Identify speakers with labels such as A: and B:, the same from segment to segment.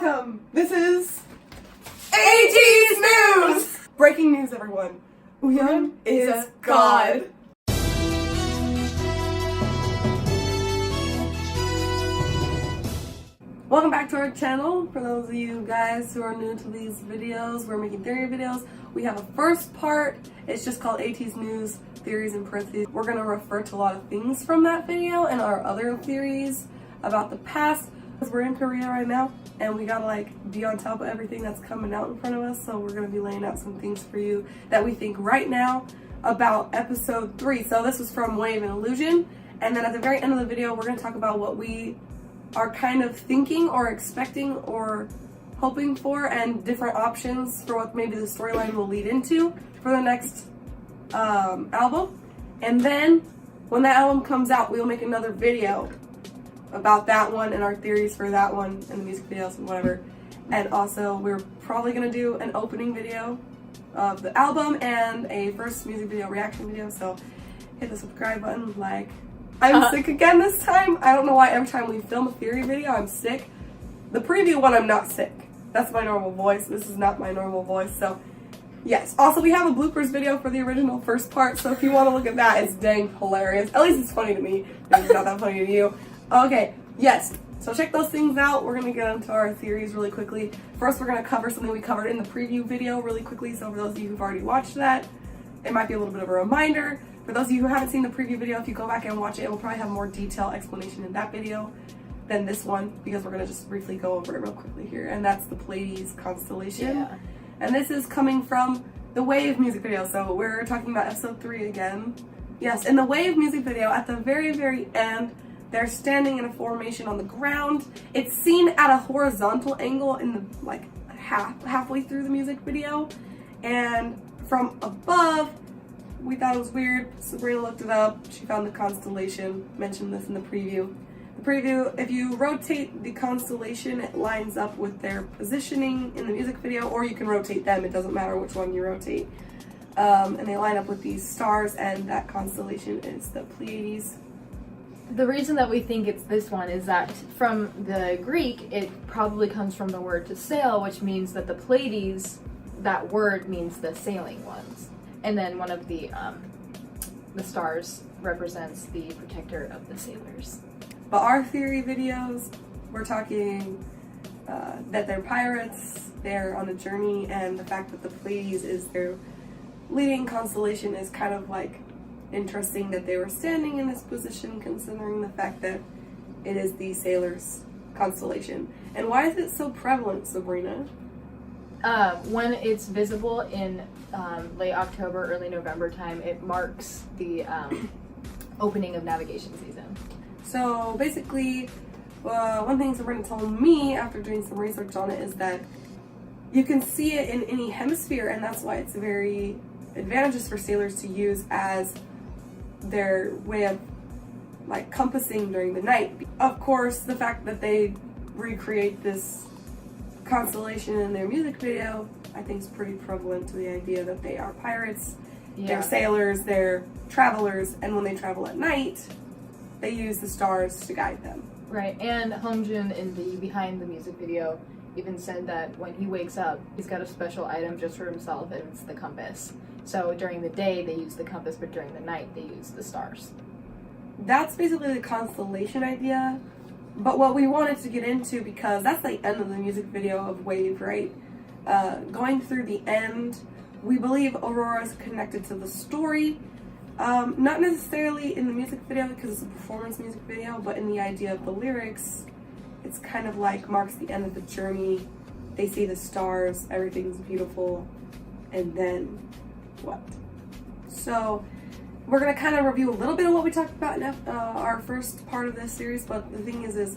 A: Welcome! This is ATEEZ News! Breaking news, everyone. Uhyun is God. Welcome back to our channel. For those of you guys who are new to these videos, we're making theory videos. We have a first part. It's just called ATEEZ News, Theories in Parentheses. We're going to refer to a lot of things from that video and our other theories about the past. Because we're in Korea right now and we gotta be on top of everything that's coming out in front of us. So we're going to be laying out some things for you that we think right now about episode 3. So this was from Wave and Illusion. And then at the very end of the video, we're going to talk about what we are kind of thinking or expecting or hoping for, and different options for what maybe the storyline will lead into for the next album. And then when that album comes out, we will make another video about that one and our theories for that one and the music videos and whatever. And also we're probably going to do an opening video of the album and a first music video reaction video. So hit the subscribe button. I'm sick again this time. I don't know why every time we film a theory video I'm sick. The preview one I'm not sick. That's my normal voice. This is not my normal voice. So yes. Also, we have a bloopers video for the original first part. So if you want to look at that, it's dang hilarious. At least it's funny to me. Maybe it's not that funny to you. Okay. Yes. So check those things out. We're going to get into our theories really quickly. First, we're going to cover something we covered in the preview video really quickly. So for those of you who've already watched that, it might be a little bit of a reminder. For those of you who haven't seen the preview video, if you go back and watch it, it will probably have more detailed explanation in that video than this one, because we're going to just briefly go over it real quickly here. And that's the Pleiades constellation. Yeah. And this is coming from the Wave music video. So we're talking about episode 3 again. Yes, in the Wave music video, at the very, very end, they're standing in a formation on the ground. It's seen at a horizontal angle in the halfway through the music video. And from above, we thought it was weird. Sabrina looked it up. She found the constellation. Mentioned this in the preview. The preview, if you rotate the constellation, it lines up with their positioning in the music video, or you can rotate them. It doesn't matter which one you rotate. And they line up with these stars, and that constellation is the Pleiades.
B: The reason that we think it's this one is that from the Greek, it probably comes from the word to sail, which means that the Pleiades, that word means the sailing ones. And then one of the stars represents the protector of the sailors.
A: But our theory videos, we're talking that they're pirates, they're on a journey, and the fact that the Pleiades is their leading constellation is kind of interesting that they were standing in this position, considering the fact that it is the sailors constellation. And why is it so prevalent, Sabrina?
B: When it's visible in late October, early November time, it marks the opening of navigation season.
A: So basically, one thing Sabrina told me after doing some research on it is that you can see it in any hemisphere, and that's why it's very advantageous for sailors to use as their way of compassing during the night. Of course, the fact that they recreate this constellation in their music video, I think, is pretty prevalent to the idea that they are pirates, they're sailors, they're travelers, and when they travel at night, they use the stars to guide them.
B: Right, and Hongjun in the behind the music video even said that when he wakes up, he's got a special item just for himself, and it's the compass. So during the day, they use the compass, but during the night, they use the stars.
A: That's basically the constellation idea. But what we wanted to get into, because that's the end of the music video of Wave, right? Going through the end, we believe Aurora is connected to the story. Not necessarily in the music video because it's a performance music video, but in the idea of the lyrics, it's kind of marks the end of the journey. They see the stars, everything's beautiful, and then what? So we're going to kind of review a little bit of what we talked about in our first part of this series, but the thing is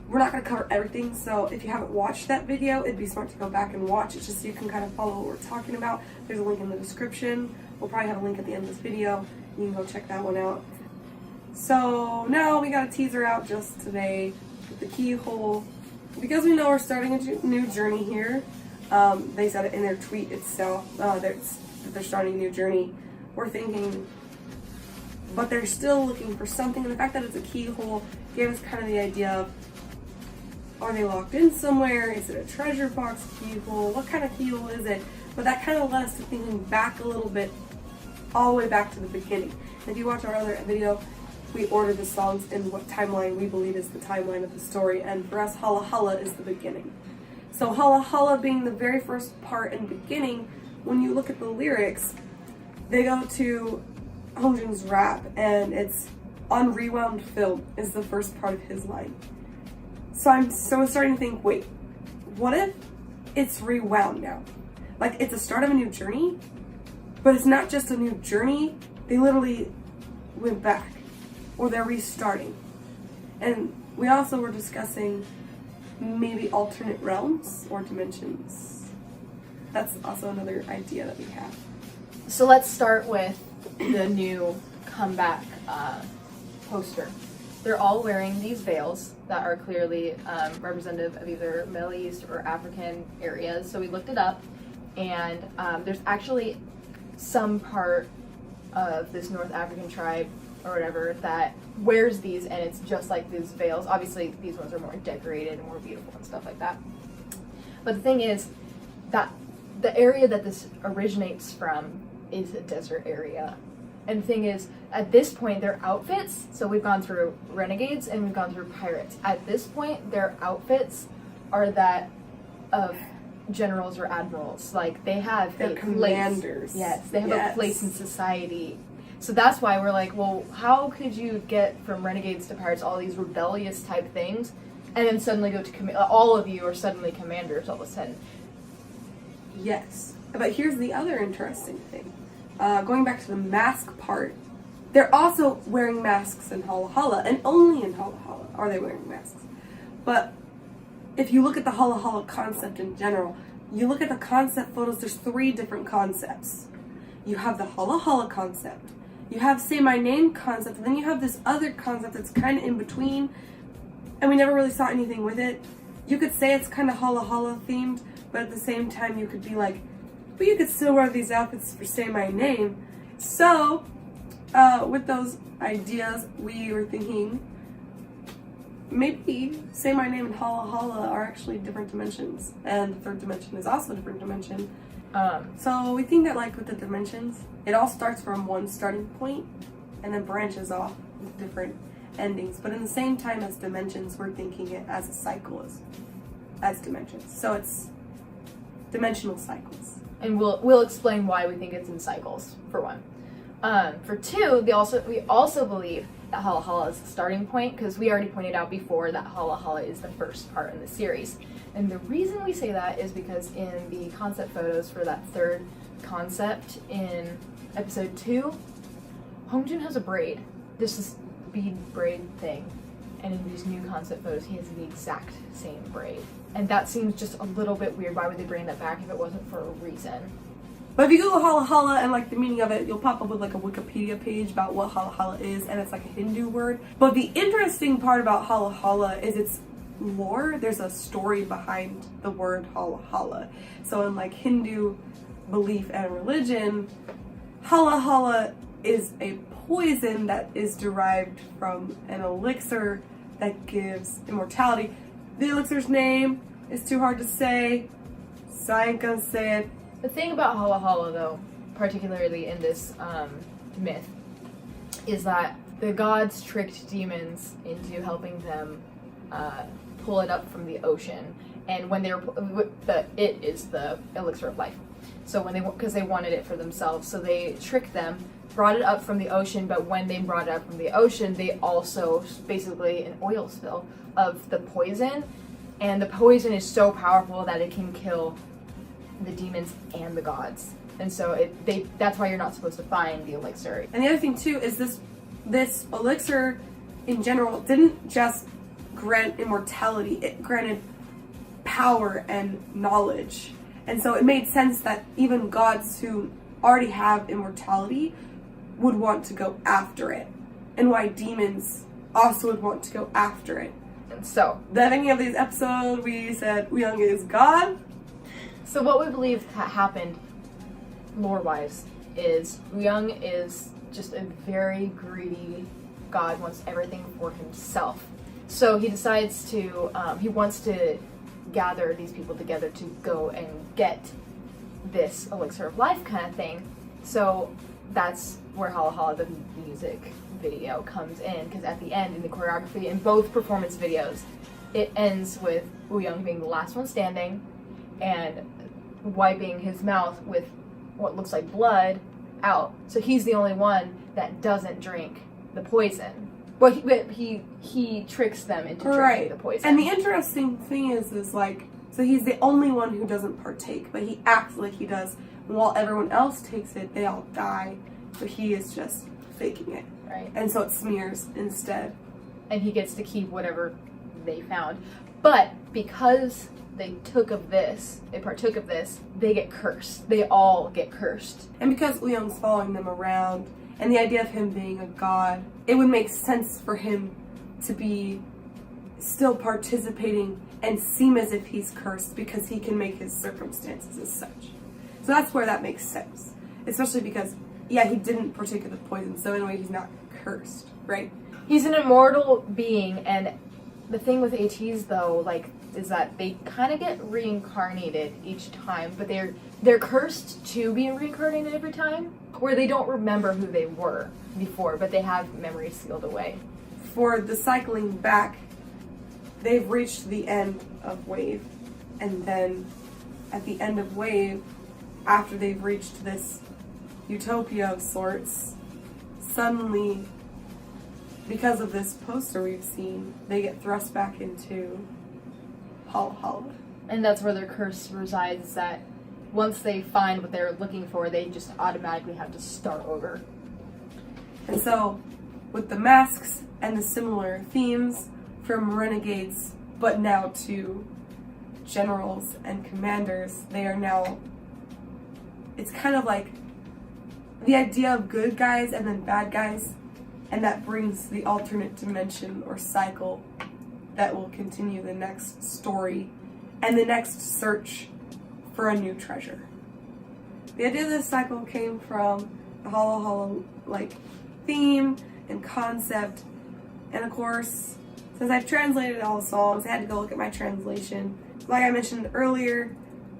A: we're not going to cover everything. So if you haven't watched that video, it'd be smart to go back and watch it just so you can kind of follow what we're talking about. There's a link in the description. We'll probably have a link at the end of this video. You can go check that one out. So now we got a teaser out just today with the keyhole. Because we know we're starting a new journey here, they said it in their tweet itself, that they're starting a new journey. We're thinking, but they're still looking for something, and the fact that it's a keyhole gave us kind of the idea of Are they locked in somewhere? Is it a treasure box keyhole? What kind of keyhole is it? But that kind of led us to thinking back a little bit, all the way back to the beginning. If you watch our other video, we ordered the songs in what timeline we believe is the timeline of the story, and for us, Halahala is the beginning. So Halahala being the very first part and beginning, when you look at the lyrics, they go to Hongjin's rap, and it's on rewound film is the first part of his line. So I'm starting to think, wait, what if it's rewound now? Like, it's a start of a new journey, but it's not just a new journey, they literally went back, or they're restarting. And we also were discussing maybe alternate realms or dimensions. That's also another idea that we have.
B: So let's start with the new comeback poster. They're all wearing these veils that are clearly representative of either Middle East or African areas. So we looked it up, and there's actually some part of this North African tribe or whatever that wears these, and it's just like these veils. Obviously, these ones are more decorated and more beautiful and stuff like that. But the thing is that the area that this originates from is a desert area. And the thing is, at this point, their outfits, so we've gone through renegades and we've gone through pirates. At this point, their outfits are that of generals or admirals. Like, they have
A: They're
B: a
A: commanders.
B: place. Yes, they have a place in society. So that's why we're like, well, how could you get from renegades to pirates, all these rebellious type things, and then suddenly go to all of you are suddenly commanders all of a sudden?
A: Yes. But here's the other interesting thing. Going back to the mask part, they're also wearing masks in Halahala, and only in Halahala are they wearing masks. But if you look at the Halahala concept in general, you look at the concept photos, there's 3 different concepts. You have the Halahala concept, you have Say My Name concept, and then you have this other concept that's kind of in between, and we never really saw anything with it. You could say it's kind of Halahala themed, but at the same time you could be like, but you could still wear these outfits for Say My Name. So, with those ideas, we were thinking maybe Say My Name and Halahala are actually different dimensions, and the 3rd dimension is also a different dimension. So we think that, like, with the dimensions, it all starts from one starting point and then branches off with different endings. But in the same time as dimensions, we're thinking it as a cycle as dimensions. So it's dimensional cycles.
B: And we'll explain why we think it's in cycles, for one. For 2, we also believe that Halahala is the starting point, because we already pointed out before that Halahala is the first part in the series. And the reason we say that is because in the concept photos for that 3rd concept in episode 2, Hongjin has a braid. This is bead braid thing. And in these new concept photos, he has the exact same braid. And that seems just a little bit weird. Why would they bring that back if it wasn't for a reason?
A: But if you Google Halahala and, like, the meaning of it, you'll pop up with, like, a Wikipedia page about what Halahala is, and it's like a Hindu word. But the interesting part about Halahala is its lore. There's a story behind the word Halahala. So in, like, Hindu belief and religion, Halahala is a poison that is derived from an elixir that gives immortality. The elixir's name is too hard to say, so I ain't gonna say it.
B: The thing about Halahala, though, particularly in this myth, is that the gods tricked demons into helping them pull it up from the ocean. And when they were, it is the elixir of life. So because they wanted it for themselves, so they tricked them, brought it up from the ocean, but when they brought it up from the ocean, they also, basically an oil spill of the poison, and the poison is so powerful that it can kill the demons and the gods. And so that's why you're not supposed to find the elixir.
A: And the other thing too is this elixir in general didn't just grant immortality, it granted power and knowledge. And so it made sense that even gods who already have immortality would want to go after it, and why demons also would want to go after it.
B: And so,
A: the beginning of this episode, we said Young is God.
B: So what we believe happened, lore-wise, is Young is just a very greedy god, wants everything for himself. So he decides to, he wants to gather these people together to go and get this elixir of life kind of thing. So that's where Halahala, the music video, comes in, because at the end, in the choreography, in both performance videos, it ends with Woo-young being the last one standing and wiping his mouth with what looks like blood out. So he's the only one that doesn't drink the poison. But he tricks them into drinking the poison.
A: And the interesting thing is like, so he's the only one who doesn't partake, but he acts like he does. And while everyone else takes it, they all die. But he is just faking it.
B: Right.
A: And so it smears instead.
B: And he gets to keep whatever they found. But because they partook of this, they get cursed. They all get cursed.
A: And because Woo-young's following them around, and the idea of him being a god, it would make sense for him to be still participating and seem as if he's cursed, because he can make his circumstances as such. So that's where that makes sense. Especially because, yeah, he didn't partake of the poison, so in a way he's not cursed, right?
B: He's an immortal being, and the thing with ATEEZ, though, like, is that they kind of get reincarnated each time, but they're cursed to be reincarnated every time, where they don't remember who they were before, but they have memories sealed away.
A: For the cycling back, they've reached the end of Wave, and then at the end of Wave, after they've reached this utopia of sorts, suddenly, because of this poster we've seen, they get thrust back into Halahala.
B: And that's where their curse resides, that once they find what they're looking for, they just automatically have to start over.
A: And so, with the masks and the similar themes from renegades, but now to generals and commanders, they are now, it's kind of like the idea of good guys and then bad guys, and that brings the alternate dimension or cycle that will continue the next story and the next search for a new treasure. The idea of this cycle came from the Halahala theme and concept, and of course, since I've translated all the songs, I had to go look at my translation. Like I mentioned earlier,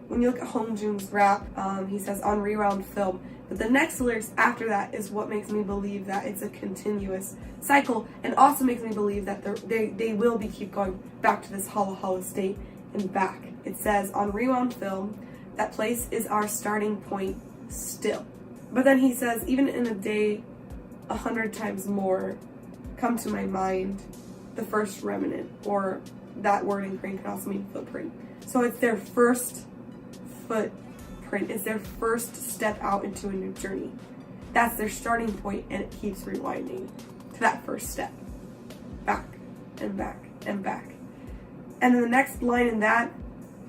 A: when you look at Hongjoong's rap, he says on rewound film, but the next lyrics after that is what makes me believe that it's a continuous cycle, and also makes me believe that they will keep going back to this Halahala state and back. It says on rewound film, that place is our starting point still. But then he says, even in a day 100 times more, come to my mind the first remnant, or that word in Korean can also mean footprint. So it's their first footprint, it's their first step out into a new journey. That's their starting point, and it keeps rewinding to that first step. Back and back and back. And then the next line in that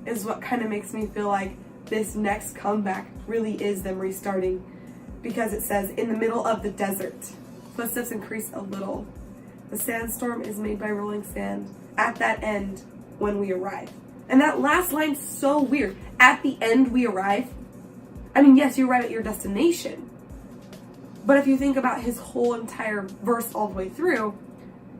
A: is what kind of makes me feel like this next comeback really is them restarting, because it says, in the middle of the desert, footsteps increase a little. The sandstorm is made by rolling sand. At that end, when we arrive. And that last line's so weird. At the end, we arrive. I mean, yes, you arrive at your destination. But if you think about his whole entire verse all the way through,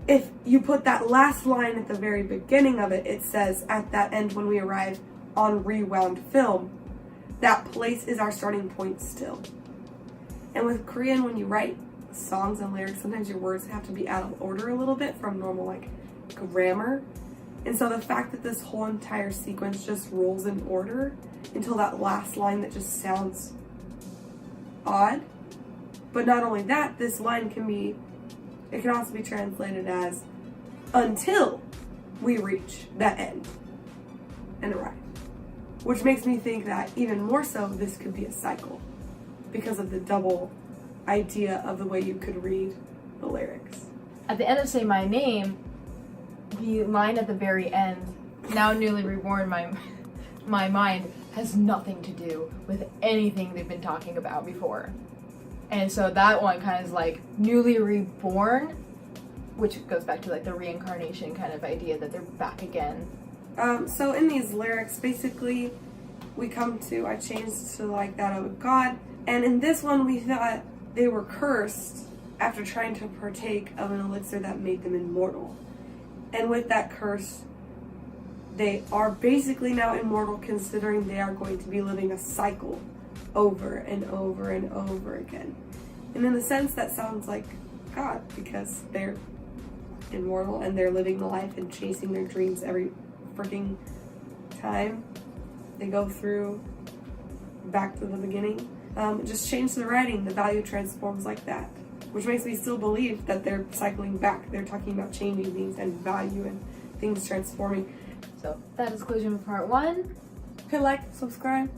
A: if you put that last line at the very beginning of it, it says, at that end, when we arrive on rewound film, that place is our starting point still. And with Korean, when you write songs and lyrics, sometimes your words have to be out of order a little bit from normal, grammar. And so the fact that this whole entire sequence just rolls in order until that last line that just sounds odd. But not only that, this line it can also be translated as until we reach that end and arrive. Which makes me think that even more so, this could be a cycle because of the double idea of the way you could read the lyrics.
B: At the end of Say My Name, the line at the very end, now newly reborn, my mind, has nothing to do with anything they've been talking about before. And so that one kind of is like newly reborn, which goes back to the reincarnation kind of idea that they're back again.
A: So in these lyrics, basically, we come to, I changed to that of a god. And in this one, we thought they were cursed after trying to partake of an elixir that made them immortal. And with that curse, they are basically now immortal, considering they are going to be living a cycle over and over and over again. And in a sense, that sounds like God, because they're immortal and they're living the life and chasing their dreams every freaking time they go through back to the beginning. Just change the writing, the value transforms like that, which makes me still believe that they're cycling back. They're talking about changing things and value and things transforming.
B: So that is conclusion of part 1.
A: Hit like, subscribe,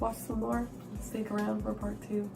A: watch some more, stick around for part 2.